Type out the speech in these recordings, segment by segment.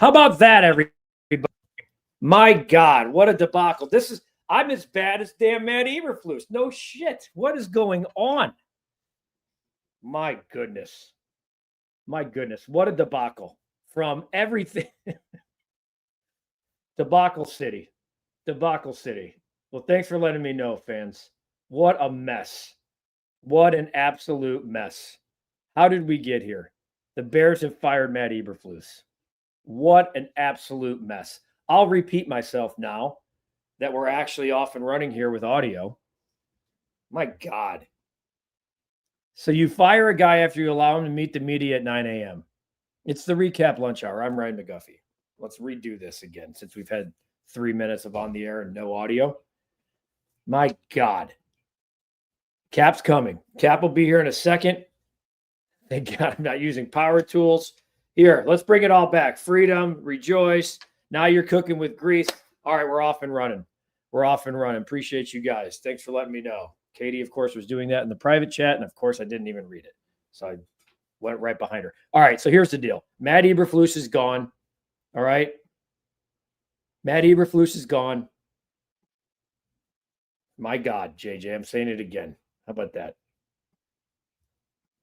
How about that, everybody? My God, what a debacle. I'm as bad as damn Matt Eberflus. No shit. What is going on? My goodness. My goodness. What a debacle from everything. Debacle City. Debacle City. Well, thanks for letting me know, fans. What a mess. What an absolute mess. How did we get here? The Bears have fired Matt Eberflus. What an absolute mess. I'll repeat myself now that we're actually off and running here with audio. My God. So you fire a guy after you allow him to meet the media at 9 a.m. It's the recap lunch hour. I'm Ryan McGuffey. Let's redo this again since we've had 3 minutes of on the air and no audio. My God. Cap's coming. Cap will be here in a second. Thank God I'm not using power tools. Here, let's bring it all back. Freedom, rejoice. Now you're cooking with grease. All right, we're off and running. We're off and running. Appreciate you guys. Thanks for letting me know. Katie, of course, was doing that in the private chat, and of course, I didn't even read it. So I went right behind her. All right, so here's the deal. Matt Eberflus is gone. All right? Matt Eberflus is gone. My God, JJ, I'm saying it again. How about that?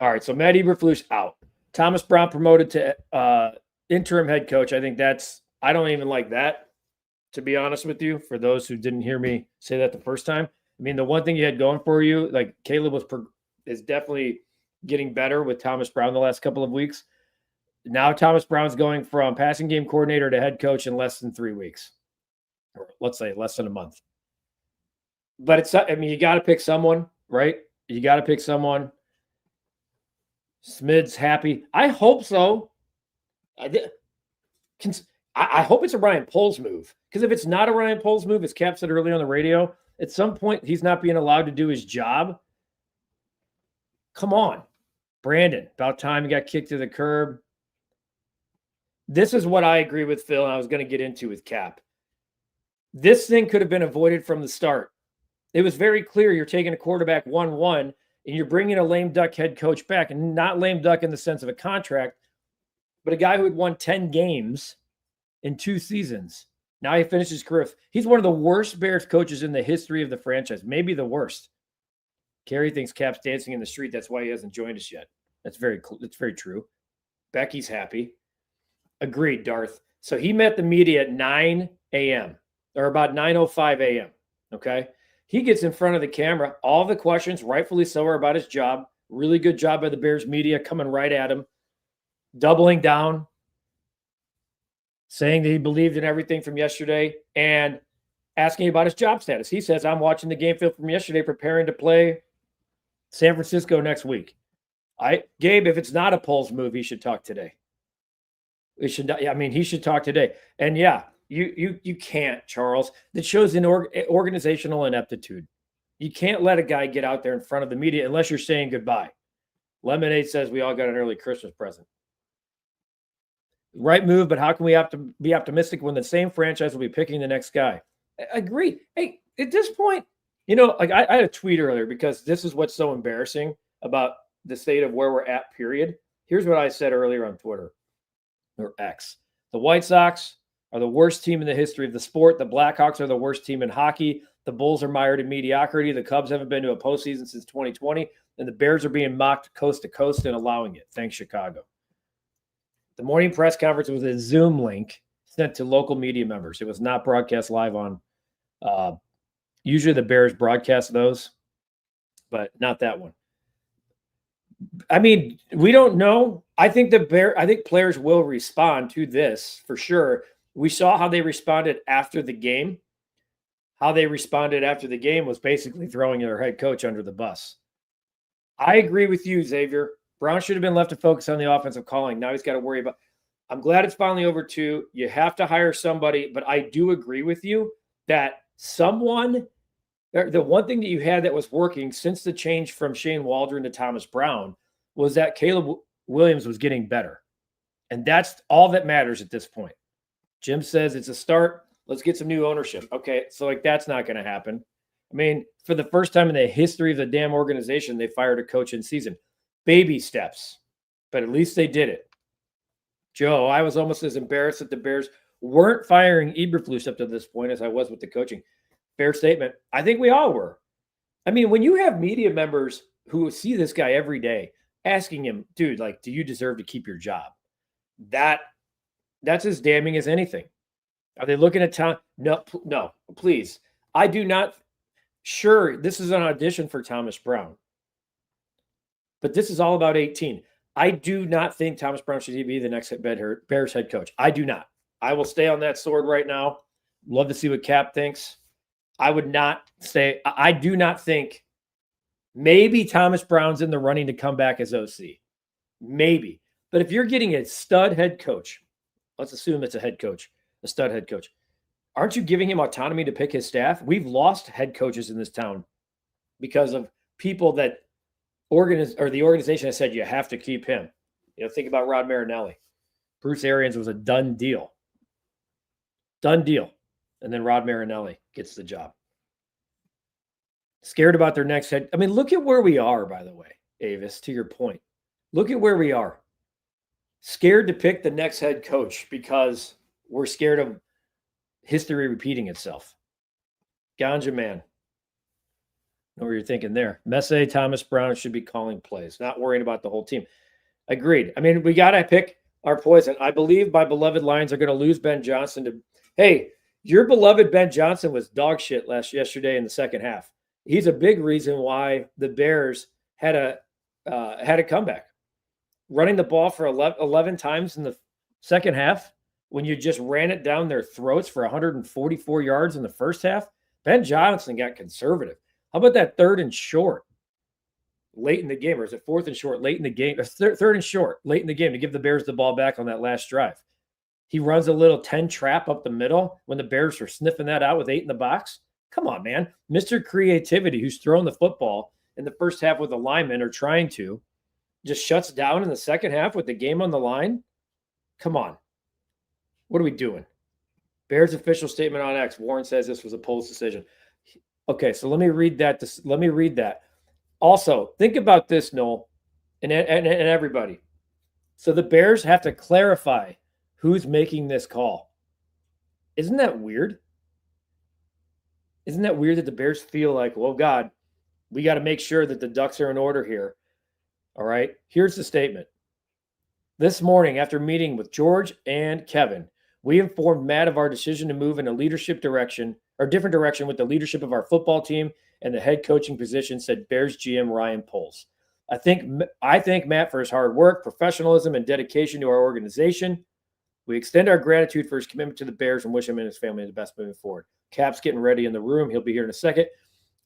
All right, so Matt Eberflus out. Thomas Brown promoted to interim head coach. I think I don't even like that, to be honest with you, for those who didn't hear me say that the first time. I mean, the one thing you had going for you, like Caleb is definitely getting better with Thomas Brown the last couple of weeks. Now Thomas Brown's going from passing game coordinator to head coach in less than 3 weeks, or let's say less than a month. But you got to pick someone, right? You got to pick someone. Smid's happy. I hope so. I hope it's a Ryan Poles move, because if it's not a Ryan Poles move, as Cap said earlier on the radio, at some point he's not being allowed to do his job. Come on, Brandon. About time he got kicked to the curb. This is what I agree with Phil, and I was going to get into with Cap. This thing could have been avoided from the start. It was very clear you're taking a quarterback 1-1, and you're bringing a lame duck head coach back, and not lame duck in the sense of a contract, but a guy who had won 10 games in 2 seasons. Now he finished his career. He's one of the worst Bears coaches in the history of the franchise, maybe the worst. Kerry thinks Cap's dancing in the street. That's why he hasn't joined us yet. That's very true. Becky's happy. Agreed, Darth. So he met the media at 9 a.m. or about 9:05 a.m. Okay. He gets in front of the camera. All the questions, rightfully so, are about his job. Really good job by the Bears media coming right at him, doubling down, saying that he believed in everything from yesterday and asking about his job status. He says, I'm watching the game film from yesterday, preparing to play San Francisco next week. Gabe, if it's not a Poles move, he should talk today. He should talk today. And yeah, you can't, Charles. That shows organizational ineptitude. You can't let a guy get out there in front of the media unless you're saying goodbye. Lemonade says we all got an early Christmas present. Right move, but how can we have to be optimistic when the same franchise will be picking the next guy? I agree. Hey, at this point, I had a tweet earlier because this is what's so embarrassing about the state of where we're at, period. Here's what I said earlier on Twitter, or X. The White Sox are the worst team in the history of the sport. The Blackhawks are the worst team in hockey. The Bulls are mired in mediocrity. The Cubs haven't been to a postseason since 2020. And the Bears are being mocked coast to coast and allowing it. Thanks, Chicago. The morning press conference was a Zoom link sent to local media members. It was not broadcast live on. Usually the Bears broadcast those, but not that one. I mean, we don't know. I think players will respond to this for sure. We saw how they responded after the game. How they responded after the game was basically throwing their head coach under the bus. I agree with you, Xavier. Brown should have been left to focus on the offensive calling. Now he's got to worry about. I'm glad it's finally over too. You have to hire somebody, but I do agree with you that the one thing that you had that was working since the change from Shane Waldron to Thomas Brown was that Caleb Williams was getting better. And that's all that matters at this point. Jim says it's a start. Let's get some new ownership. Okay, so that's not going to happen. I mean, for the first time in the history of the damn organization, they fired a coach in season. Baby steps, but at least they did it. Joe, I was almost as embarrassed that the Bears weren't firing Eberflus up to this point as I was with the coaching. Fair statement. I think we all were. I mean, when you have media members who see this guy every day asking him, dude, like, do you deserve to keep your job? That's as damning as anything. Are they looking at Tom? No, please. I do not. Sure, this is an audition for Thomas Brown, but this is all about 18. I do not think Thomas Brown should be the next Bears head coach. I do not. I will stay on that sword right now. Love to see what Cap thinks. I would not say, I do not think maybe Thomas Brown's in the running to come back as OC. Maybe. But if you're getting a stud head coach, let's assume it's a head coach, a stud head coach, aren't you giving him autonomy to pick his staff? We've lost head coaches in this town because of people that the organization has said you have to keep him. Think about Rod Marinelli. Bruce Arians was a done deal. Done deal. And then Rod Marinelli gets the job. Scared about their next head. I mean, look at where we are, by the way, Avis, to your point. Look at where we are. Scared to pick the next head coach because we're scared of history repeating itself. Ganja man. Know what you're thinking there. Messe, Thomas Brown should be calling plays, not worrying about the whole team. Agreed. I mean, we got to pick our poison. I believe my beloved Lions are going to lose Ben Johnson to, hey, your beloved Ben Johnson was dog shit yesterday in the second half. He's a big reason why the Bears had a comeback. Running the ball for 11 times in the second half when you just ran it down their throats for 144 yards in the first half. Ben Johnson got conservative. How about that third and short late in the game? Or is it fourth and short late in the game? Or third and short late in the game to give the Bears the ball back on that last drive. He runs a little 10 trap up the middle when the Bears are sniffing that out with 8 in the box. Come on, man. Mr. Creativity, who's throwing the football in the first half with the linemen or trying to, just shuts down in the second half with the game on the line. Come on. What are we doing? Bears official statement on X. Warren says this was a Poles decision. Okay, so let me read that. Also, think about this, Noel, and everybody. So the Bears have to clarify who's making this call. Isn't that weird? Isn't that weird that the Bears feel like, well, God, we got to make sure that the ducks are in order here. All right, here's the statement. This morning, after meeting with George and Kevin, we informed Matt of our decision to move in a different direction with the leadership of our football team and the head coaching position, said Bears GM Ryan Poles. I thank Matt for his hard work, professionalism, and dedication to our organization. We extend our gratitude for his commitment to the Bears and wish him and his family the best moving forward. Cap's getting ready in the room. He'll be here in a second.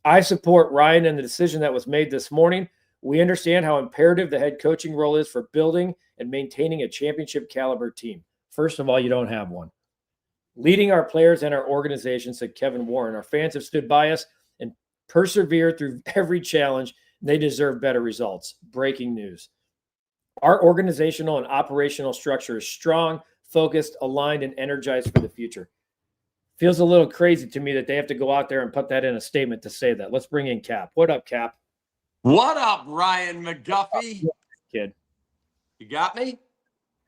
I support Ryan and the decision that was made this morning. We understand how imperative the head coaching role is for building and maintaining a championship caliber team. First of all, you don't have one. Leading our players and our organization, said Kevin Warren. Our fans have stood by us and persevered through every challenge. They deserve better results. Breaking news. Our organizational and operational structure is strong, focused, aligned, and energized for the future. Feels a little crazy to me that they have to go out there and put that in a statement to say that. Let's bring in Cap. What up, Cap? What up, Ryan McGuffey? Kid. You got me?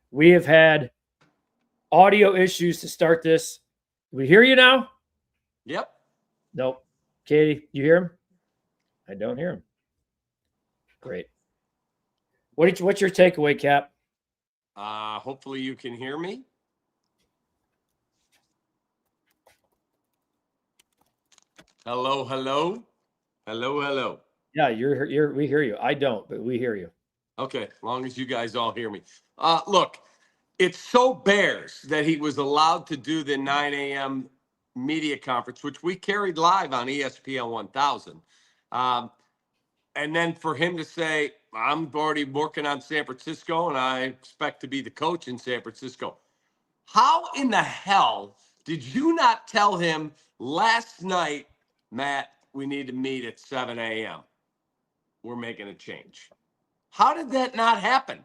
We have had audio issues to start this. We hear you now? Yep. Nope. Katie, you hear him? I don't hear him. Great. What's your takeaway, Cap? Hopefully you can hear me. Hello, hello. Hello, hello. Yeah, we hear you. I don't, but we hear you. Okay, as long as you guys all hear me. Look, it's so Bears that he was allowed to do the 9 a.m. media conference, which we carried live on ESPN 1000. And then for him to say, I'm already working on San Francisco and I expect to be the coach in San Francisco. How in the hell did you not tell him last night, Matt, we need to meet at 7 a.m.? We're making a change. How did that not happen?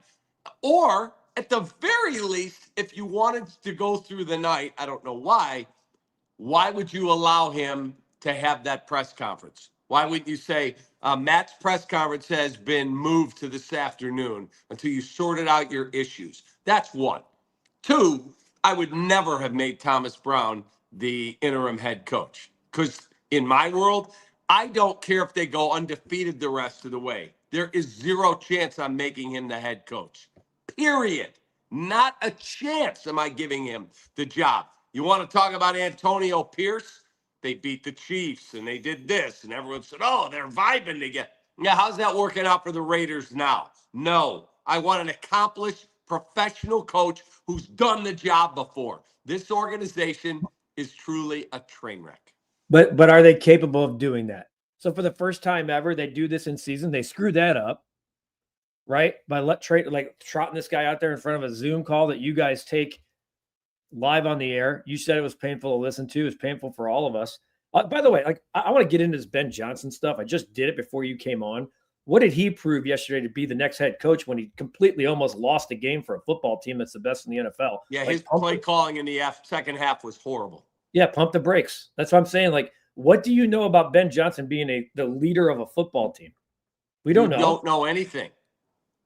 Or at the very least, if you wanted to go through the night, I don't know why would you allow him to have that press conference? Why wouldn't you say, Matt's press conference has been moved to this afternoon until you sorted out your issues? That's one. Two, I would never have made Thomas Brown the interim head coach because in my world, I don't care if they go undefeated the rest of the way. There is zero chance I'm making him the head coach. Period. Not a chance am I giving him the job. You want to talk about Antonio Pierce? They beat the Chiefs and they did this, and everyone said, oh, they're vibing together. Yeah, how's that working out for the Raiders now? No, I want an accomplished professional coach who's done the job before. This organization is truly a train wreck. But are they capable of doing that? So for the first time ever, they do this in season. They screw that up, right? By trotting this guy out there in front of a Zoom call that you guys take live on the air. You said it was painful to listen to. It's painful for all of us. By the way, like I want to get into this Ben Johnson stuff. I just did it before you came on. What did he prove yesterday to be the next head coach when he completely almost lost a game for a football team that's the best in the NFL? Yeah, his play calling in the second half was horrible. Yeah, pump the brakes. That's what I'm saying. Like, what do you know about Ben Johnson being the leader of a football team? We don't know. Don't know anything.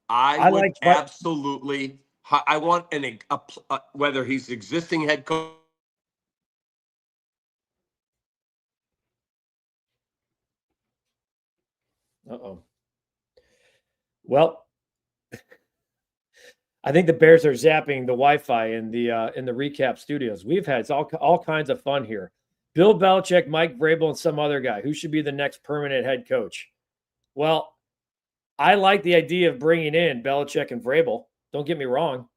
I would absolutely. I want whether he's existing head coach. Well, I think the Bears are zapping the Wi-Fi in the recap studios. We've had all kinds of fun here. Bill Belichick, Mike Vrabel, and some other guy. Who should be the next permanent head coach? Well, I like the idea of bringing in Belichick and Vrabel. Don't get me wrong.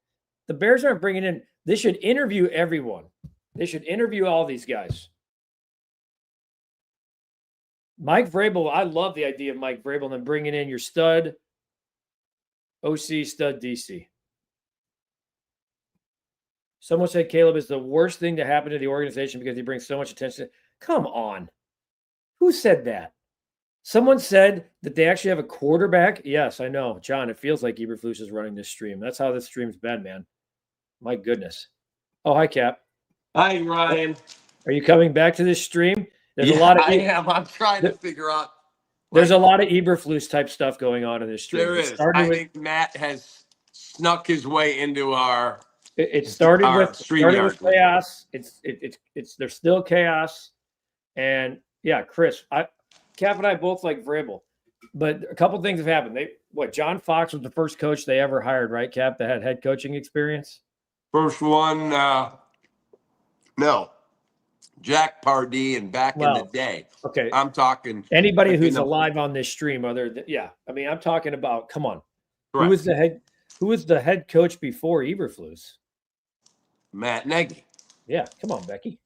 The Bears aren't bringing in. They should interview everyone. They should interview all these guys. Mike Vrabel, I love the idea of Mike Vrabel and then bringing in your stud OC, stud DC. Someone said Caleb is the worst thing to happen to the organization because he brings so much attention. Come on. Who said that? Someone said that they actually have a quarterback. Yes, I know. John, it feels like Eberflus is running this stream. That's how this stream's been, man. My goodness. Oh, hi, Cap. Hi, Ryan. Are you coming back to this stream? There's a lot of. I am. I'm trying to figure out. There's a lot of Eberflus type stuff going on in this stream. There is. I think Matt has snuck his way into our. It started with chaos. There's still chaos, and yeah, Chris, Cap and I both like Vrabel, but a couple things have happened. John Fox was the first coach they ever hired, right? Cap, that had head coaching experience. First one, no, Jack Pardee, and back in the day. Okay, I'm talking anybody who's alive on this stream. I'm talking about. Come on, correct. Who was the head coach before Eberflus? Matt Nagy. Yeah, come on, Becky.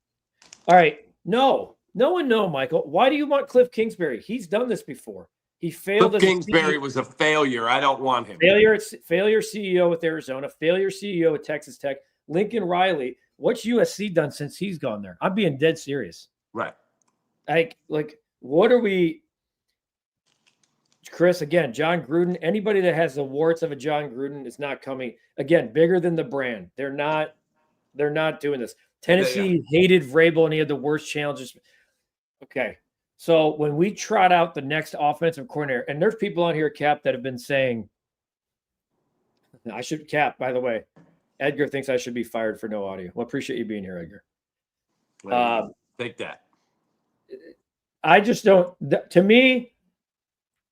All right, no, Michael. Why do you want Cliff Kingsbury? He's done this before. He failed. Cliff Kingsbury was a failure. I don't want him. Failure CEO with Arizona. Failure CEO at Texas Tech. Lincoln Riley. What's USC done since he's gone there? I'm being dead serious. Right. Like, what are we? Chris, again, John Gruden. Anybody that has the warts of a John Gruden is not coming. Again, bigger than the brand. They're not doing this. Tennessee hated Vrabel, and he had the worst challenges. Okay. So when we trot out the next offensive coordinator, and there's people on here, Cap, that have been saying, I should, Cap, by the way, Edgar thinks I should be fired for no audio. Well, appreciate you being here, Edgar. Take that. I just don't, to me,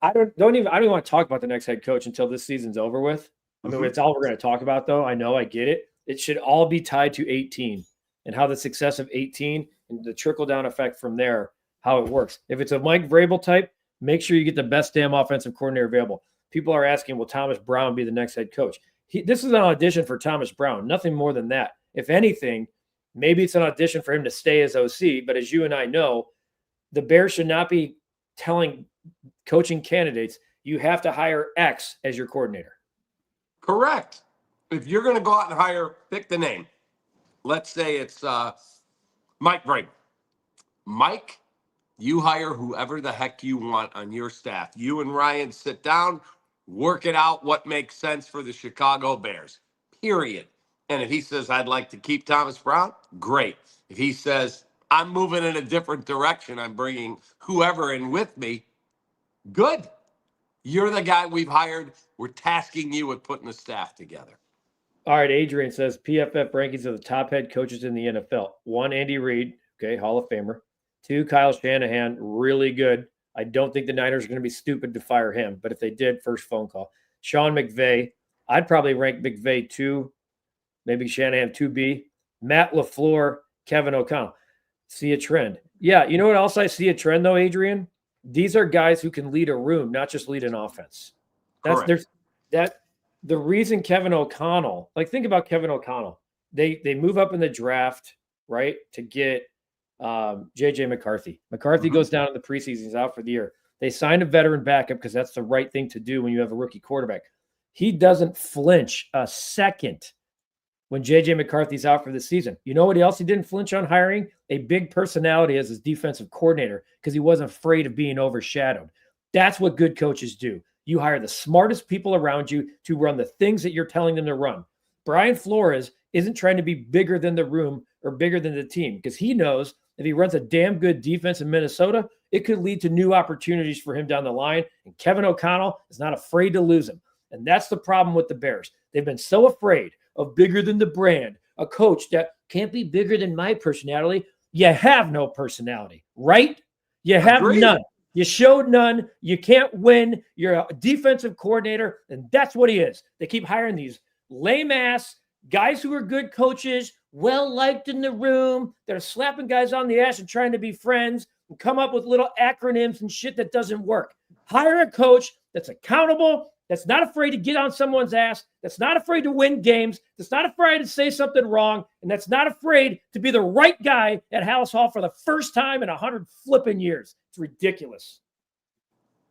I don't even want to talk about the next head coach until this season's over with. I mean, it's all we're going to talk about, though. I know, I get it. It should all be tied to 18 and how the success of 18 and the trickle-down effect from there, how it works. If it's a Mike Vrabel type, make sure you get the best damn offensive coordinator available. People are asking, will Thomas Brown be the next head coach? This is an audition for Thomas Brown, nothing more than that. If anything, maybe it's an audition for him to stay as OC, but as you and I know, the Bears should not be telling coaching candidates, you have to hire X as your coordinator. Correct. If you're going to go out and pick the name. Let's say it's Mike Vrabel. Mike, you hire whoever the heck you want on your staff. You and Ryan sit down, work it out, what makes sense for the Chicago Bears, period. And if he says, I'd like to keep Thomas Brown, great. If he says, I'm moving in a different direction, I'm bringing whoever in with me, good. You're the guy we've hired. We're tasking you with putting the staff together. All right, Adrian says PFF rankings of the top head coaches in the NFL. 1, Andy Reid, okay, Hall of Famer. 2, Kyle Shanahan, really good. I don't think the Niners are going to be stupid to fire him, but if they did, first phone call. Sean McVay, I'd probably rank McVay 2, maybe Shanahan 2B. Matt LaFleur, Kevin O'Connell. See a trend. Yeah, you know what else I see a trend though, Adrian? These are guys who can lead a room, not just lead an offense. The reason Kevin O'Connell, like think about Kevin O'Connell. They move up in the draft, right, to get JJ McCarthy. McCarthy goes down in the preseason, he's out for the year. They signed a veteran backup because that's the right thing to do when you have a rookie quarterback. He doesn't flinch a second when JJ McCarthy's out for the season. You know what else he didn't flinch on hiring? A big personality as his defensive coordinator because he wasn't afraid of being overshadowed. That's what good coaches do. You hire the smartest people around you to run the things that you're telling them to run. Brian Flores isn't trying to be bigger than the room or bigger than the team because he knows if he runs a damn good defense in Minnesota, it could lead to new opportunities for him down the line. And Kevin O'Connell is not afraid to lose him. And that's the problem with the Bears. They've been so afraid of bigger than the brand, a coach that can't be bigger than my personality. You have no personality, right? You have none. You showed none. You can't win. You're a defensive coordinator, and that's what he is. They keep hiring these lame-ass guys who are good coaches, well-liked in the room. They're slapping guys on the ass and trying to be friends and come up with little acronyms and shit that doesn't work. Hire a coach that's accountable, that's not afraid to get on someone's ass, that's not afraid to win games, that's not afraid to say something wrong, and that's not afraid to be the right guy at Hallis Hall for the first time in 100 flipping years. It's ridiculous.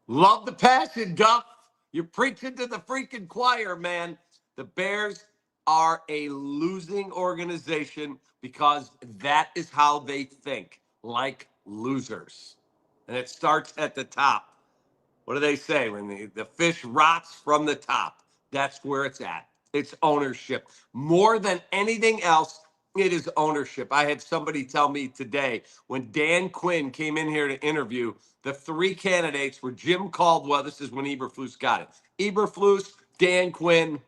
Love the passion, Guff. You're preaching to the freaking choir, man. The Bears are a losing organization because that is how they think, like losers. And it starts at the top. What do they say? When the fish rots from the top, that's where it's at. It's ownership. More than anything else, it is ownership. I had somebody tell me today when Dan Quinn came in here to interview, the 3 candidates were Jim Caldwell. This is when Eberflus got it. Eberflus, Dan Quinn,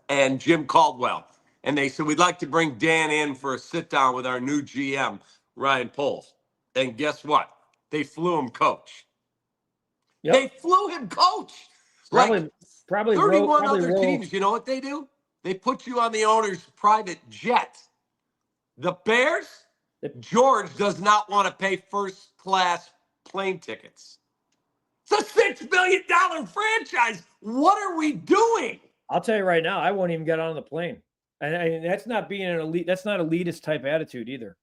and Jim Caldwell. And they said, we'd like to bring Dan in for a sit down with our new GM, Ryan Poles. And guess what? They flew him coach. Yep. They flew him coach. Probably 31 other teams, you know what they do? They put you on the owner's private jet. The Bears, George does not want to pay first-class plane tickets. It's a $6 billion franchise. What are we doing? I'll tell you right now, I won't even get on the plane. And that's not being an elite. That's not elitist type attitude either.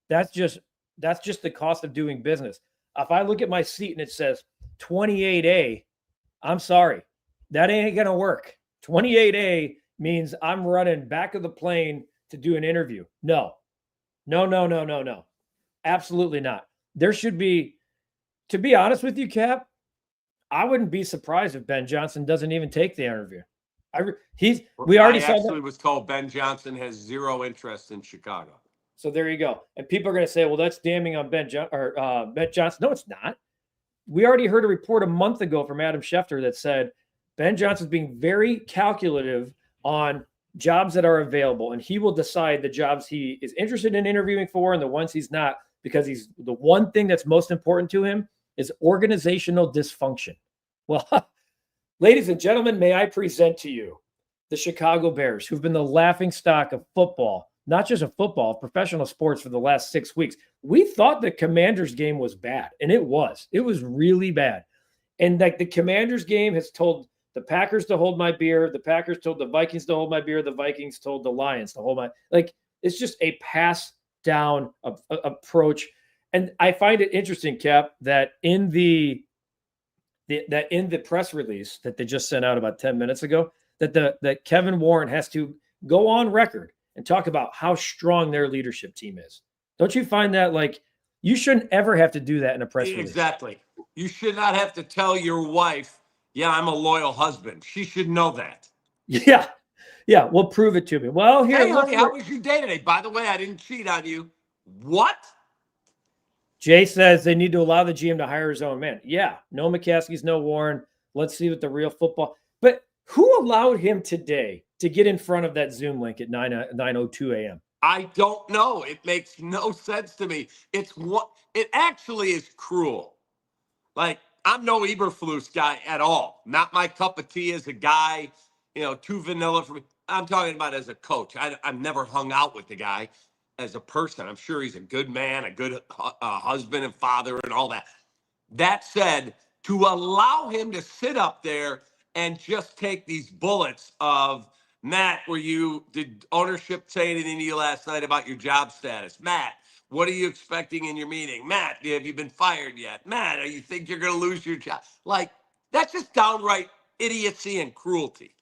That's just the cost of doing business. If I look at my seat and it says 28A, I'm sorry. That ain't going to work. 28A means I'm running back of the plane to do an interview. No. Absolutely not. There should be, to be honest with you, Cap, I wouldn't be surprised if Ben Johnson doesn't even take the interview. I was told Ben Johnson has zero interest in Chicago. So there you go. And people are going to say, well, that's damning on Ben Johnson. No, it's not. We already heard a report a month ago from Adam Schefter that said Ben Johnson's being very calculative on jobs that are available, and he will decide the jobs he is interested in interviewing for and the ones he's not, because he's the one thing that's most important to him is organizational dysfunction. Well, ladies and gentlemen, may I present to you the Chicago Bears, who've been the laughingstock of football, not just of football, of professional sports for the last 6 weeks. We thought the Commanders game was bad, and it was. It was really bad. And like the Commanders game has told the Packers to hold my beer. The Packers told the Vikings to hold my beer. The Vikings told the Lions to hold my, like, it's just a pass down approach. And I find it interesting, Cap, that in the press release that they just sent out about 10 minutes ago, that Kevin Warren has to go on record and talk about how strong their leadership team is. Don't you find that, like, you shouldn't ever have to do that in a press release? Exactly. You should not have to tell your wife, yeah, I'm a loyal husband. She should know that. Yeah. Yeah. Well, prove it to me. Well, here. Hey, honey, how was your day today? By the way, I didn't cheat on you. What? Jay says they need to allow the GM to hire his own man. Yeah. No McCaskey's, no Warren. Let's see what the real football. But who allowed him today to get in front of that Zoom link at 9:02 a.m.? I don't know. It makes no sense to me. It actually is cruel. Like, I'm no Eberflus guy at all. Not my cup of tea as a guy, too vanilla for me. I'm talking about as a coach. I've never hung out with the guy as a person. I'm sure he's a good man, a good husband and father and all that. That said, to allow him to sit up there and just take these bullets of, Matt, did ownership say anything to you last night about your job status? Matt, what are you expecting in your meeting? Matt, have you been fired yet? Matt, you think you're going to lose your job? Like, that's just downright idiocy and cruelty.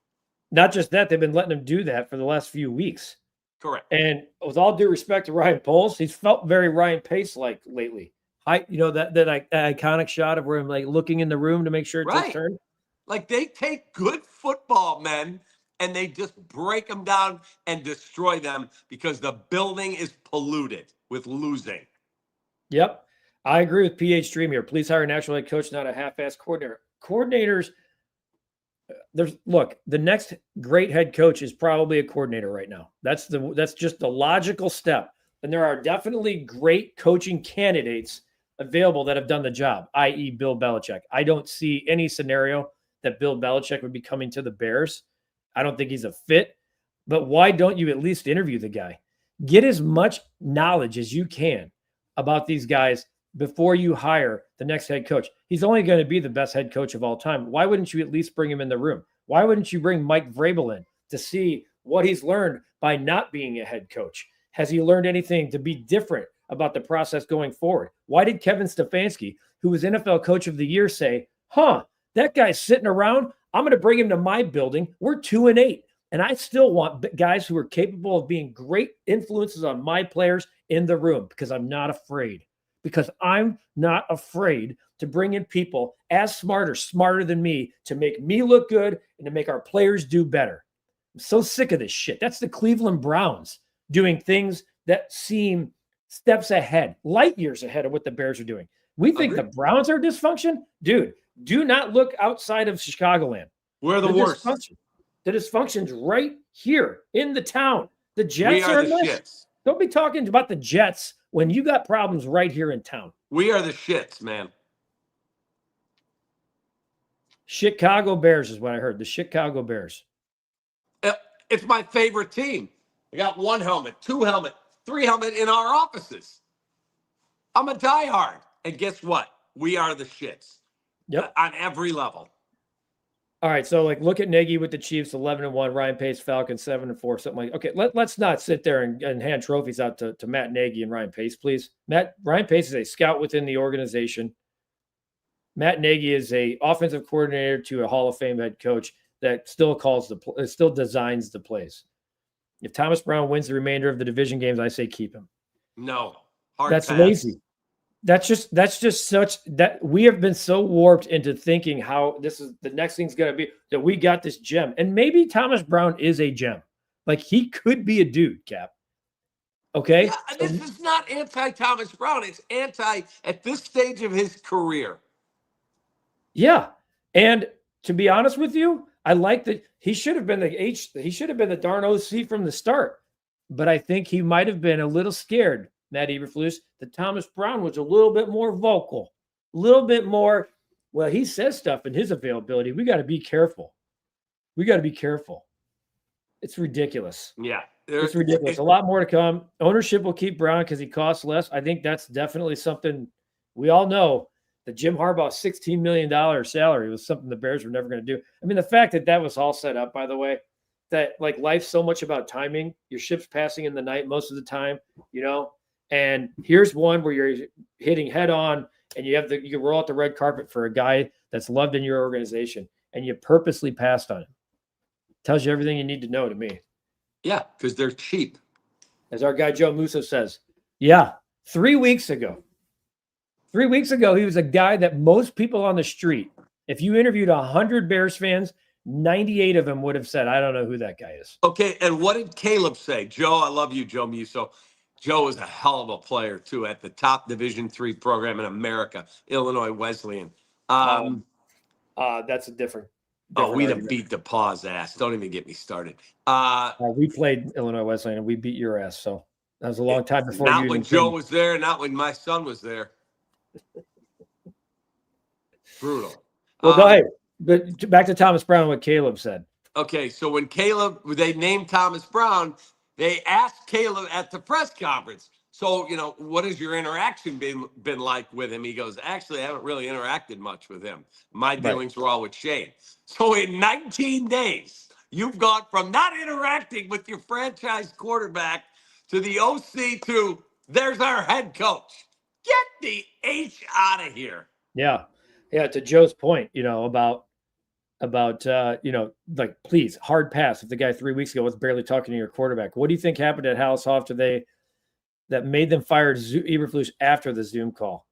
Not just that, they've been letting him do that for the last few weeks. Correct. And with all due respect to Ryan Poles, he's felt very Ryan Pace-like lately. That iconic shot of where I'm like looking in the room to make sure it's his turn. Like, they take good football men and they just break them down and destroy them because the building is polluted with losing. Yep. I agree with PH Stream here. Please hire a natural head coach, not a half-ass coordinator. Coordinators, the next great head coach is probably a coordinator right now. That's just the logical step. And there are definitely great coaching candidates available that have done the job, i.e. Bill Belichick. I don't see any scenario that Bill Belichick would be coming to the Bears. I don't think he's a fit, but why don't you at least interview the guy? Get as much knowledge as you can about these guys before you hire the next head coach. He's only going to be the best head coach of all time. Why wouldn't you at least bring him in the room? Why wouldn't you bring Mike Vrabel in to see what he's learned by not being a head coach? Has he learned anything to be different about the process going forward? Why did Kevin Stefanski, who was NFL Coach of the Year, say, that guy's sitting around, I'm going to bring him to my building. We're 2-8. And I still want guys who are capable of being great influences on my players in the room because I'm not afraid. Because I'm not afraid to bring in people as smarter than me to make me look good and to make our players do better. I'm so sick of this shit. That's the Cleveland Browns doing things that seem steps ahead, light years ahead of what the Bears are doing. We think the Browns are dysfunction? Dude, do not look outside of Chicagoland. We're the worst. The dysfunction's right here in the town. The Jets are the shits. Don't be talking about the Jets when you got problems right here in town. We are the shits, man. Chicago Bears is what I heard. The Chicago Bears. It's my favorite team. I got 1 helmet, 2 helmet, 3 helmet in our offices. I'm a diehard. And guess what? We are the shits. Yep. On every level. All right, so look at Nagy with the Chiefs, 11-1, Ryan Pace, Falcons, 7-4, something like. Okay, let's not sit there and hand trophies out to Matt Nagy and Ryan Pace, please. Ryan Pace is a scout within the organization. Matt Nagy is a offensive coordinator to a Hall of Fame head coach that still designs the plays. If Thomas Brown wins the remainder of the division games, I say keep him. No, that's pass. Lazy. That's just such that we have been so warped into thinking how this is the next thing's going to be that we got this gem. And maybe Thomas Brown is a gem. Like he could be a dude, Cap. Okay. Yeah, this is not anti-Thomas Brown. It's anti at this stage of his career. Yeah. And to be honest with you, I like that he should have been the darn OC from the start. But I think he might have been a little scared, Matt Eberflus, that Thomas Brown was a little bit more vocal, a little bit more. Well, he says stuff in his availability. We got to be careful. It's ridiculous. Yeah. It's ridiculous. A lot more to come. Ownership will keep Brown because he costs less. I think that's definitely something we all know. The Jim Harbaugh's $16 million salary was something the Bears were never going to do. I mean, the fact that was all set up, by the way, that life's so much about timing. Your ship's passing in the night most of the time, and here's one where you're hitting head on and you roll out the red carpet for a guy that's loved in your organization and you purposely passed on him. Tells you everything you need to know to me. Yeah, because they're cheap. As our guy Joe Musso says, yeah, 3 weeks ago, he was a guy that most people on the street, if you interviewed 100 Bears fans, 98 of them would have said, I don't know who that guy is. Okay, and what did Caleb say? Joe, I love you, Joe Musso. Joe is a hell of a player, too, at the top Division III program in America, Illinois Wesleyan. That's a different Oh, we'd have argument. beat DePauw's ass. Don't even get me started. We played Illinois Wesleyan and we beat your ass. So that was a long time before Not you when even Joe came. was there, not when my son was there. Brutal. Well, go ahead. But back to Thomas Brown, what Caleb said. Okay, so when they named Thomas Brown, they asked Caleb at the press conference, so, what has your interaction been like with him? He goes, actually, I haven't really interacted much with him. My dealings were all with Shane. So in 19 days, you've gone from not interacting with your franchise quarterback to the OC to there's our head coach. Get the H out of here. Yeah. Yeah. To Joe's point, about like, please, hard pass. If the guy 3 weeks ago was barely talking to your quarterback, what do you think happened at Halshoff today that made them fire Eberflus after the Zoom call?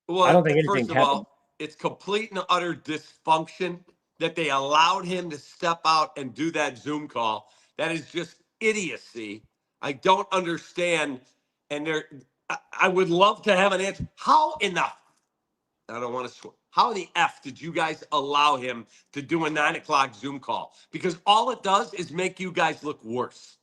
Well, I don't think anything first of happened. all, it's complete and utter dysfunction that they allowed him to step out and do that Zoom call. That is just idiocy. I don't understand. And I would love to have an answer. How in the, I don't want to swear. How in the F did you guys allow him to do a 9 o'clock Zoom call? Because all it does is make you guys look worse.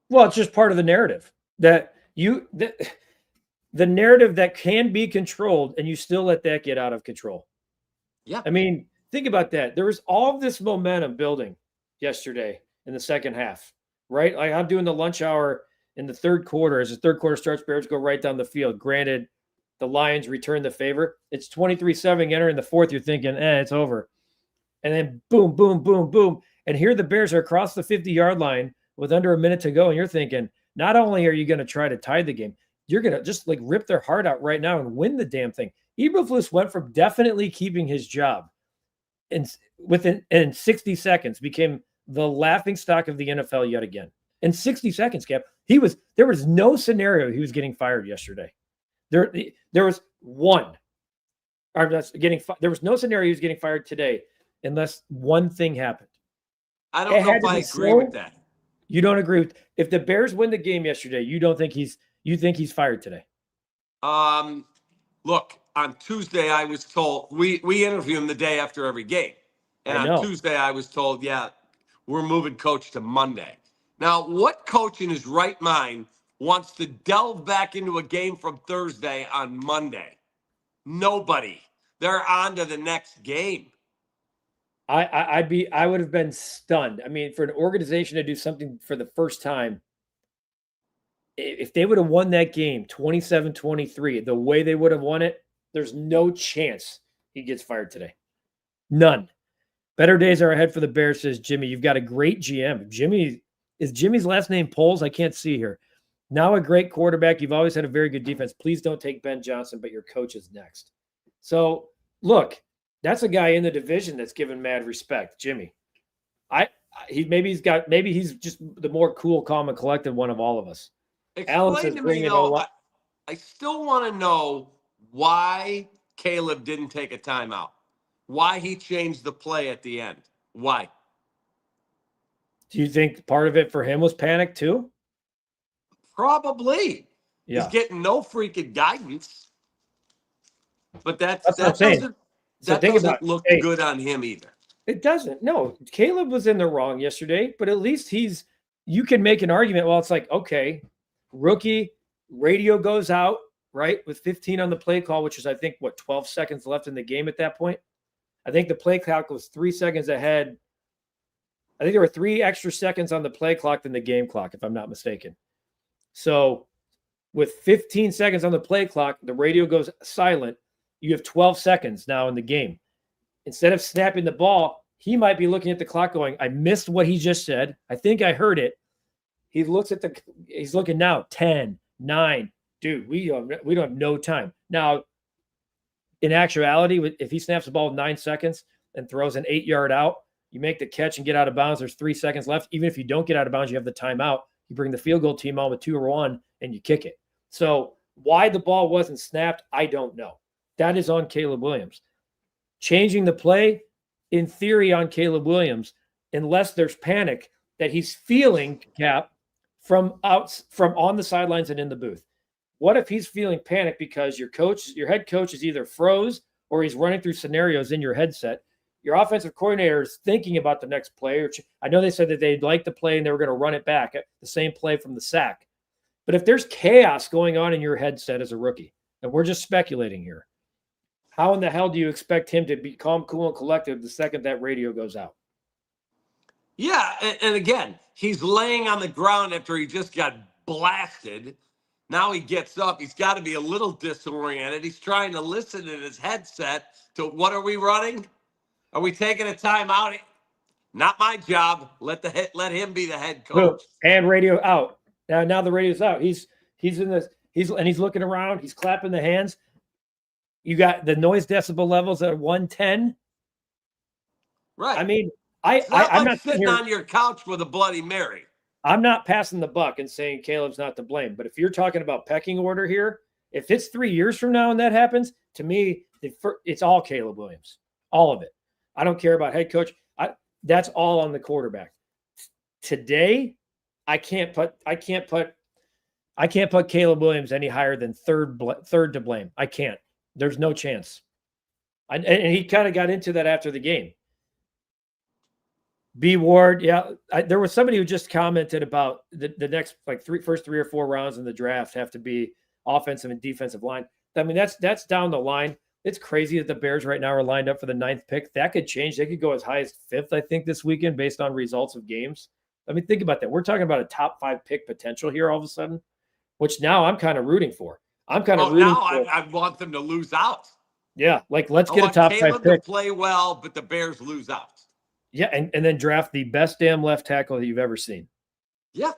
Well, it's just part of the narrative that the narrative that can be controlled, and you still let that get out of control. Yeah. I mean, think about that. There was all this momentum building yesterday in the second half, right? Like, I'm doing the lunch hour in the third quarter. As the third quarter starts, Bears go right down the field. Granted, the Lions return the favor. It's 23-7 entering the fourth. You're thinking, it's over. And then boom, boom, boom, boom. And here the Bears are across the 50-yard line with under a minute to go. And you're thinking, not only are you going to try to tie the game, you're going to just like rip their heart out right now and win the damn thing. Eberflus went from definitely keeping his job and in 60 seconds became the laughing stock of the NFL yet again. In 60 seconds, Cap, there was no scenario he was getting fired yesterday. There was one. There was no scenario he was getting fired today unless one thing happened. I don't know if I agree with that. You don't agree with if the Bears win the game yesterday, you think he's fired today? Look, on Tuesday I was told we interview him the day after every game. And on Tuesday I was told, yeah, we're moving coach to Monday. Now, what coach in his right mind wants to delve back into a game from Thursday on Monday? Nobody. They're on to the next game. I would have been stunned. I mean, for an organization to do something for the first time, if they would have won that game 27-23, the way they would have won it, there's no chance he gets fired today. None. Better days are ahead for the Bears, says Jimmy. You've got a great GM. Is Jimmy's last name Poles? I can't see here. Now a great quarterback. You've always had a very good defense. Please don't take Ben Johnson, but your coach is next. So, look, that's a guy in the division that's given mad respect, Jimmy. Maybe he's just the more cool, calm, and collected one of all of us. Explain to me, though, I still want to know why Caleb didn't take a timeout. Why he changed the play at the end. Why? Do you think part of it for him was panic too? Probably. Yeah. He's getting no freaking guidance. But that doesn't look good on him either. It doesn't. No, Caleb was in the wrong yesterday, but at least you can make an argument. Well, it's like, okay, rookie, radio goes out, right, with 15 on the play call, which is, I think, 12 seconds left in the game at that point. I think the play clock was 3 seconds ahead. I think there were 3 extra seconds on the play clock than the game clock, if I'm not mistaken. So with 15 seconds on the play clock, the radio goes silent. You have 12 seconds now in the game. Instead of snapping the ball, he might be looking at the clock going, I missed what he just said. I think I heard it. He's looking now, 10, 9. Dude, we don't have no time. Now, in actuality, if he snaps the ball with 9 seconds and throws an 8-yard out, you make the catch and get out of bounds. There's 3 seconds left. Even if you don't get out of bounds, you have the timeout. You bring the field goal team on with 2-1 and you kick it. So why the ball wasn't snapped, I don't know. That is on Caleb Williams. Changing the play, in theory, on Caleb Williams, unless there's panic that he's feeling, Cap, from on the sidelines and in the booth. What if he's feeling panic because your head coach is either froze or he's running through scenarios in your headset? your offensive coordinator is thinking about the next play. I know they said that they'd like the play and they were going to run it back, the same play from the sack. But if there's chaos going on in your headset as a rookie, and we're just speculating here, how in the hell do you expect him to be calm, cool, and collected the second that radio goes out? Yeah, and again, he's laying on the ground after he just got blasted. Now he gets up. He's got to be a little disoriented. He's trying to listen in his headset to what are we running? Are we taking a timeout? Not my job. Let him be the head coach. And radio out. Now the radio's out. He's in this. He's looking around. He's clapping the hands. You got the noise decibel levels at 110. Right. I mean, I'm not sitting on your couch with a Bloody Mary. I'm not passing the buck and saying Caleb's not to blame. But if you're talking about pecking order here, if it's 3 years from now and that happens, to me, it's all Caleb Williams. All of it. I don't care about head coach. That's all on the quarterback. Today, I can't put Caleb Williams any higher than third to blame. I can't. There's no chance. And he kind of got into that after the game. B Ward, yeah. There was somebody who just commented about the next first 3 or 4 rounds in the draft have to be offensive and defensive line. I mean, that's down the line. It's crazy that the Bears right now are lined up for the 9th pick. That could change. They could go as high as 5th, I think, this weekend based on results of games. I mean, think about that. We're talking about a top 5 pick potential here all of a sudden, which now I'm kind of rooting for. I want them to lose out. Yeah, let's get a top Caleb 5 pick. To play well, but the Bears lose out. Yeah, and then draft the best damn left tackle that you've ever seen. Yeah.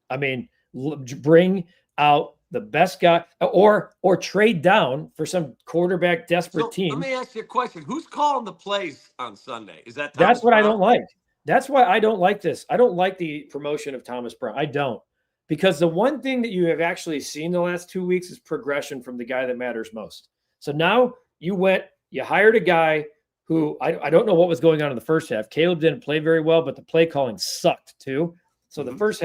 I mean, bring out the best guy or trade down for some quarterback desperate team. Let me ask you a question. Who's calling the plays on Sunday? Is that That's what Brown? I don't like. That's why I don't like this. I don't like the promotion of Thomas Brown. I don't. Because the one thing that you have actually seen the last 2 weeks is progression from the guy that matters most. So now you hired a guy who I don't know what was going on in the first half. Caleb didn't play very well, but the play calling sucked too. So the first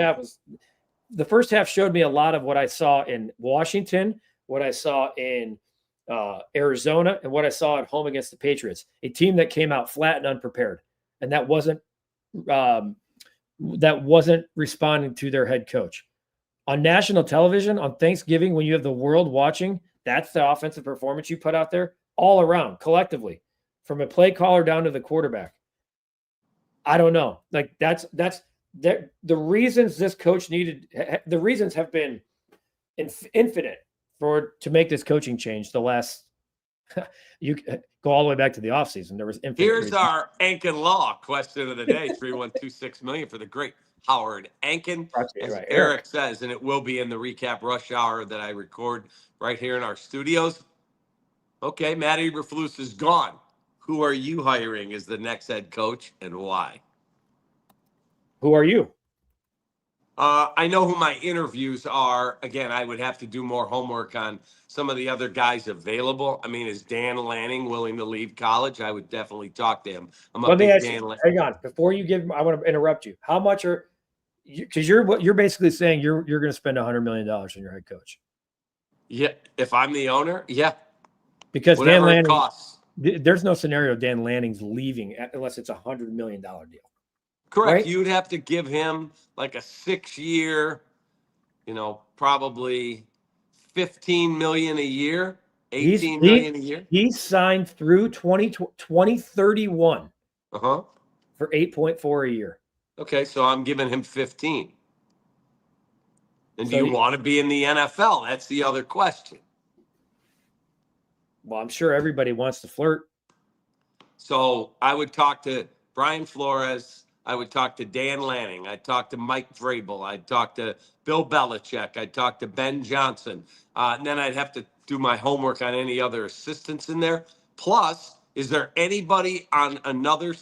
half showed me a lot of what I saw in Washington, what I saw in Arizona, and what I saw at home against the Patriots, a team that came out flat and unprepared. And that wasn't responding to their head coach. On national television, on Thanksgiving, when you have the world watching, that's the offensive performance you put out there all around, collectively, from a play caller down to the quarterback. I don't know. The reasons this coach the reasons have been infinite to make this coaching change the last, you go all the way back to the offseason. There was infinite Here's reasons. Our Ankin Law question of the day, 3126 million for the great Howard Ankin. As right, Eric says, and it will be in the recap rush hour that I record right here in our studios. Okay, Matt Eberflus is gone. Who are you hiring as the next head coach and why? Who are you? I know who my interviews are. Again, I would have to do more homework on some of the other guys available. I mean, is Dan Lanning willing to leave college? I would definitely talk to him. Hang on. Before you give him, I want to interrupt you. How much are you? Because you're basically saying you're going to spend $100 million on your head coach. Yeah, if I'm the owner, yeah. Because whatever Dan Lanning, it costs. There's no scenario Dan Lanning's leaving unless it's $100 million deal. Correct. Right? You'd have to give him like a 6-year, probably $15 million a year, $18 million a year. He signed through 2031 for 8.4 a year. Okay, so I'm giving him 15. And do you want to be in the NFL? That's the other question. Well, I'm sure everybody wants to flirt. So I would talk to Brian Flores. I would talk to Dan Lanning. I'd talk to Mike Vrabel. I'd talk to Bill Belichick. I'd talk to Ben Johnson. And then I'd have to do my homework on any other assistants in there. Plus, is there anybody on another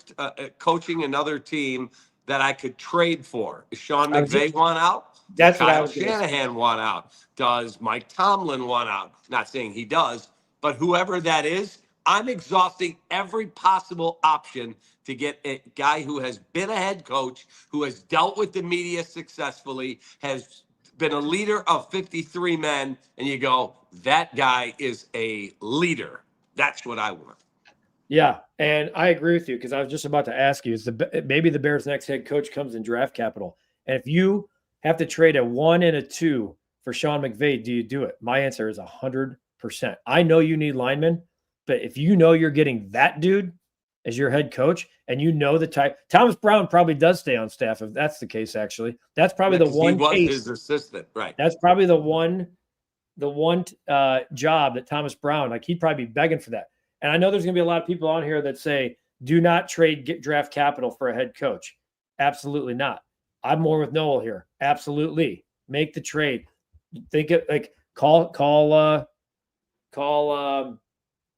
coaching another team that I could trade for? Is Sean McVay want out? That's Kyle what I was Shanahan want out? Does Mike Tomlin want out? Not saying he does, but whoever that is, I'm exhausting every possible option to get a guy who has been a head coach, who has dealt with the media successfully, has been a leader of 53 men, and you go, that guy is a leader. That's what I want. Yeah, and I agree with you because I was just about to ask you: maybe the Bears' next head coach comes in draft capital, and if you have to trade a 1 and a 2 for Sean McVay, do you do it? My answer is 100%. I know you need linemen, but if you know you're getting that dude as your head coach, and you know the type, Thomas Brown probably does stay on staff if that's the case. Actually, that's probably Yeah, the 'cause he one was case. his assistant, right? That's probably the one job that Thomas Brown, like he'd probably be begging for that. And I know there's going to be a lot of people on here that say, do not get draft capital for a head coach. Absolutely not. I'm more with Noel here. Absolutely. Make the trade. Think it like call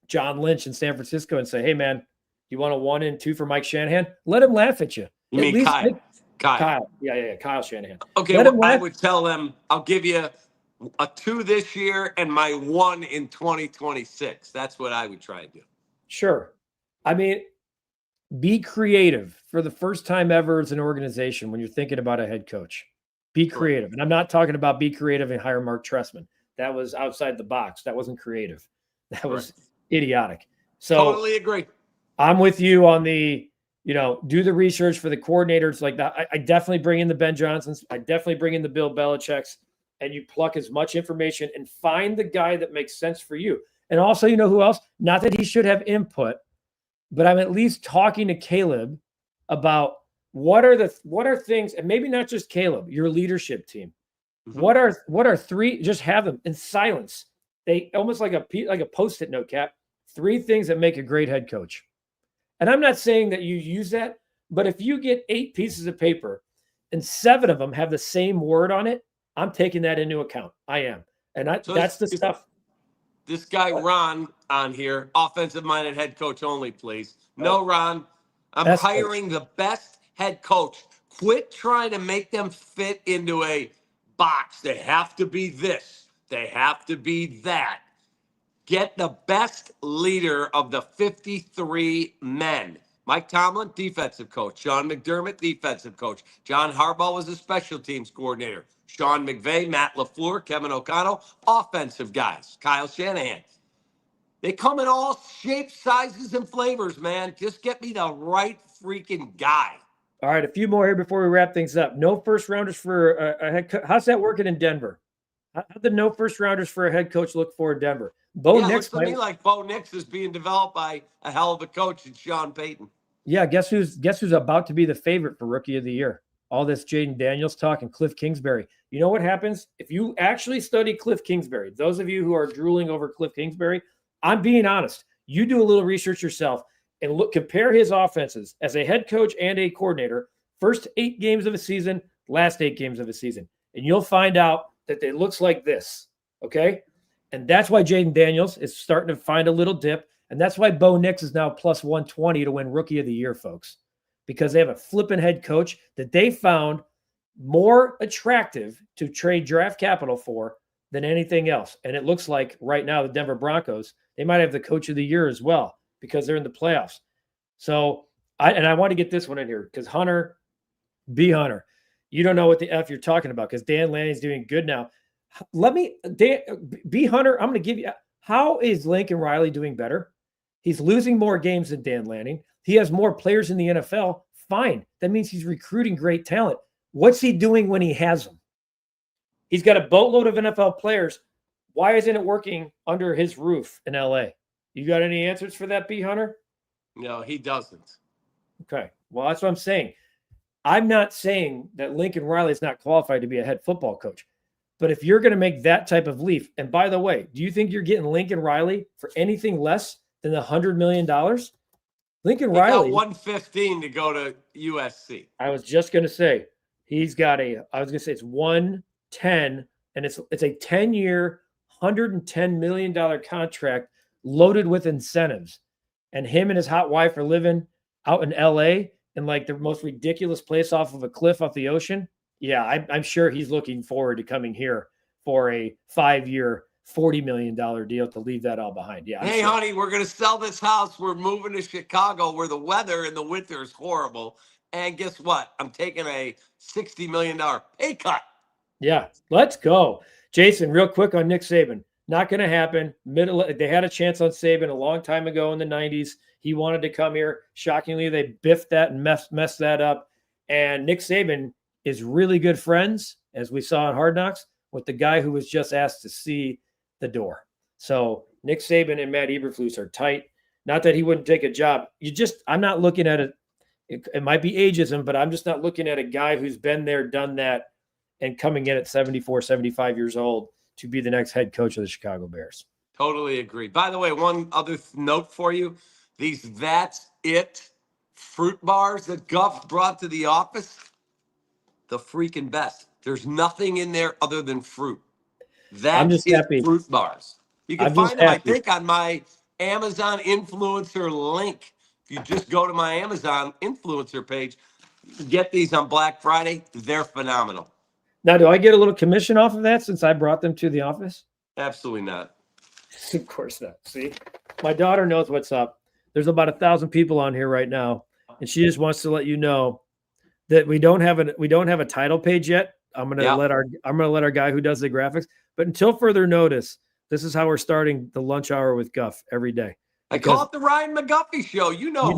John Lynch in San Francisco and say, hey man, you want a 1 and 2 for Mike Shanahan? Let him laugh at you. You At mean least Kyle? Kyle. Yeah. Kyle Shanahan. Okay, Let well, him I laugh. would tell them I'll give you a 2 this year and my 1 in 2026. That's what I would try to do. Sure. I mean, be creative for the first time ever as an organization when you're thinking about a head coach. Be creative. And I'm not talking about be creative and hire Mark Trestman. That was outside the box. That wasn't creative. That was idiotic. So totally agree. I'm with you on the, do the research for the coordinators like that. I definitely bring in the Ben Johnsons. I definitely bring in the Bill Belichick's, and you pluck as much information and find the guy that makes sense for you. And also, you know who else? Not that he should have input, but I'm at least talking to Caleb about what are things, and maybe not just Caleb, your leadership team. Mm-hmm. What are 3? Just have them in silence. They almost like a Post-it note, Cap. 3 things that make a great head coach. And I'm not saying that you use that, but if you get 8 pieces of paper and 7 of them have the same word on it, I'm taking that into account. I am, and that's the stuff. This guy, Ron, on here, offensive-minded head coach only, please. No, Ron, I'm hiring the best head coach. Quit trying to make them fit into a box. They have to be this. They have to be that. Get the best leader of the 53 men. Mike Tomlin, defensive coach. Sean McDermott, defensive coach. John Harbaugh was a special teams coordinator. Sean McVay, Matt LaFleur, Kevin O'Connell, offensive guys. Kyle Shanahan. They come in all shapes, sizes, and flavors, man. Just get me the right freaking guy. All right, a few more here before we wrap things up. No first rounders for a head coach. How's that working in Denver? How did no first rounders for a head coach look for in Denver? Nix looks to me like Bo Nix is being developed by a hell of a coach, and Sean Payton. Yeah, guess who's about to be the favorite for Rookie of the Year? All this Jaden Daniels talk and Cliff Kingsbury. You know what happens if you actually study Cliff Kingsbury? Those of you who are drooling over Cliff Kingsbury, I'm being honest. You do a little research yourself and compare his offenses as a head coach and a coordinator. First 8 games of a season, last 8 games of a season, and you'll find out that it looks like this. Okay. And that's why Jaden Daniels is starting to find a little dip. And that's why Bo Nix is now plus 120 to win Rookie of the Year, folks, because they have a flipping head coach that they found more attractive to trade draft capital for than anything else. And it looks like right now the Denver Broncos, they might have the coach of the year as well because they're in the playoffs. So I want to get this one in here because Hunter, you don't know what the F you're talking about because Dan Lanning's doing good now. B. Hunter, I'm going to give you, how is Lincoln Riley doing better? He's losing more games than Dan Lanning. He has more players in the NFL. Fine. That means he's recruiting great talent. What's he doing when he has them? He's got a boatload of NFL players. Why isn't it working under his roof in LA? You got any answers for that, B. Hunter? No, he doesn't. Okay. Well, that's what I'm saying. I'm not saying that Lincoln Riley is not qualified to be a head football coach. But if you're going to make that type of leap, and by the way, do you think you're getting Lincoln Riley for anything less than the $100 million? Lincoln Riley got 115 to go to USC. I was just going to say it's 110, and it's a 10-year, $110 million contract loaded with incentives. And him and his hot wife are living out in LA in like the most ridiculous place off of a cliff off the ocean. Yeah, I'm sure he's looking forward to coming here for a 5-year, $40 million deal to leave that all behind. Yeah. Hey, honey, we're going to sell this house. We're moving to Chicago where the weather in the winter is horrible. And guess what? I'm taking a $60 million pay cut. Yeah, let's go. Jason, real quick on Nick Saban. Not going to happen. They had a chance on Saban a long time ago in the 90s. He wanted to come here. Shockingly, they biffed that and messed that up. And Nick Saban is really good friends, as we saw in Hard Knocks, with the guy who was just asked to see the door. So Nick Saban and Matt Eberflus are tight. Not that he wouldn't take a job. I'm not looking at it. It might be ageism, but I'm just not looking at a guy who's been there, done that, and coming in at 74, 75 years old to be the next head coach of the Chicago Bears. Totally agree. By the way, one other note for you. These That's It fruit bars that Guff brought to the office, the freaking best. There's nothing in there other than fruit. That's It happy. Fruit bars. You can find them, I think, on my Amazon influencer link. If you just go to my Amazon influencer page, get these on Black Friday. They're phenomenal. Now, do I get a little commission off of that since I brought them to the office? Absolutely not. Of course not. See, my daughter knows what's up. There's about 1,000 people on here right now, and she just wants to let you know that we don't have a title page yet. I'm gonna let our guy who does the graphics. But until further notice, this is how we're starting the lunch hour with Guff every day. I call it the Ryan McGuffey Show. You know,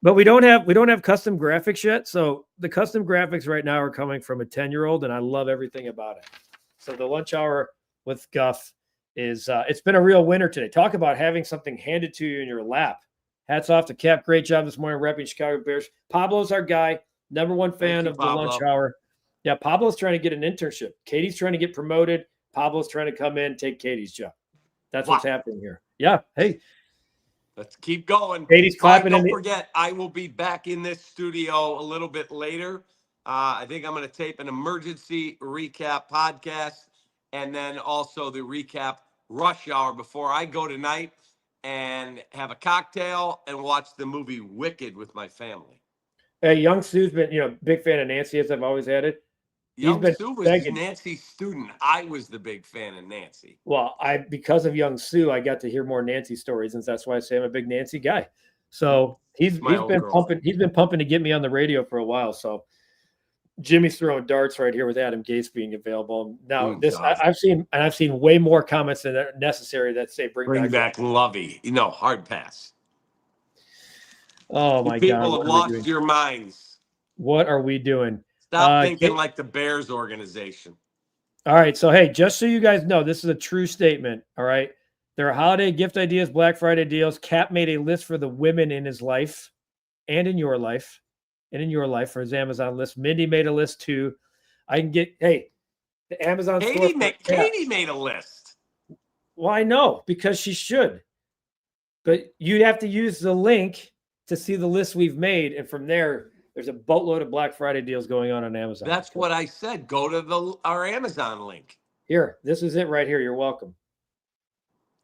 but we don't have custom graphics yet. So the custom graphics right now are coming from a 10-year-old, and I love everything about it. So the lunch hour with Guff is it's been a real winner today. Talk about having something handed to you in your lap. Hats off to Cap. Great job this morning repping Chicago Bears. Pablo's our guy, number one fan of the lunch hour. Yeah, Pablo's trying to get an internship. Katie's trying to get promoted. Pablo's trying to come in, take Katie's job. That's what's happening here. Yeah. Hey. Let's keep going. Katie's clapping. Don't forget, I will be back in this studio a little bit later. I think I'm going to tape an emergency recap podcast and then also the recap rush hour before I go tonight and have a cocktail and watch the movie Wicked with my family. Hey, Young Sue's been, big fan of Nancy, as I've always had it. Young Sue was Nancy's student. I was the big fan of Nancy. Well, because of Young Sue, I got to hear more Nancy stories, and that's why I say I'm a big Nancy guy. So he's been pumping to get me on the radio for a while. So Jimmy's throwing darts right here with Adam Gates being available. Now I've seen way more comments than are necessary that say bring back Lovey. Hard pass. Oh my God! People have lost your minds. What are we doing? Stop thinking like the Bears organization. All right. So, hey, just so you guys know, this is a true statement. All right. There are holiday gift ideas, Black Friday deals. Cap made a list for the women in his life and in your life for his Amazon list. Mindy made a list too. I can get, the Amazon store. Katie made a list. Well, I know, because she should. But you'd have to use the link to see the list we've made. And from there's a boatload of Black Friday deals going on Amazon. That's what I said. Go to our Amazon link. Here, this is it right here. You're welcome.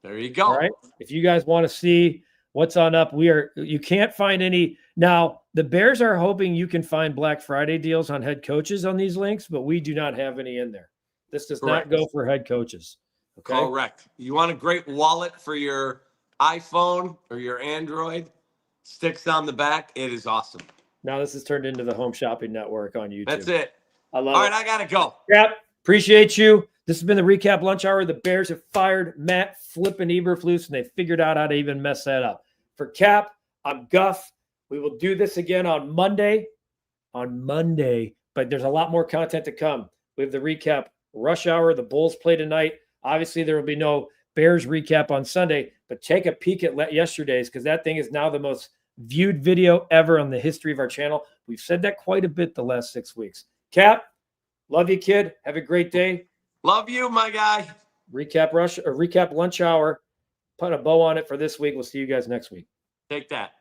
There you go. All right. If you guys want to see what's on up, you can't find any. Now, the Bears are hoping you can find Black Friday deals on head coaches on these links, but we do not have any in there. This does not go for head coaches. Okay. Correct. You want a great wallet for your iPhone or your Android? Sticks on the back. It is awesome. Now this has turned into the Home Shopping Network on YouTube. That's it. I love it. All right, I got to go. Yep. Appreciate you. This has been the Recap Lunch Hour. The Bears have fired Matt flipping Eberflus, and they figured out how to even mess that up. For Cap, I'm Guff. We will do this again on Monday. But there's a lot more content to come. We have the Recap Rush Hour. The Bulls play tonight. Obviously, there will be no Bears recap on Sunday, but take a peek at yesterday's, because that thing is now the most viewed video ever on the history of our channel. We've said that quite a bit the last 6 weeks. Cap, love you, kid. Have a great day. Love you, my guy. Recap Lunch Hour. Put a bow on it for this week. We'll see you guys next week. Take that.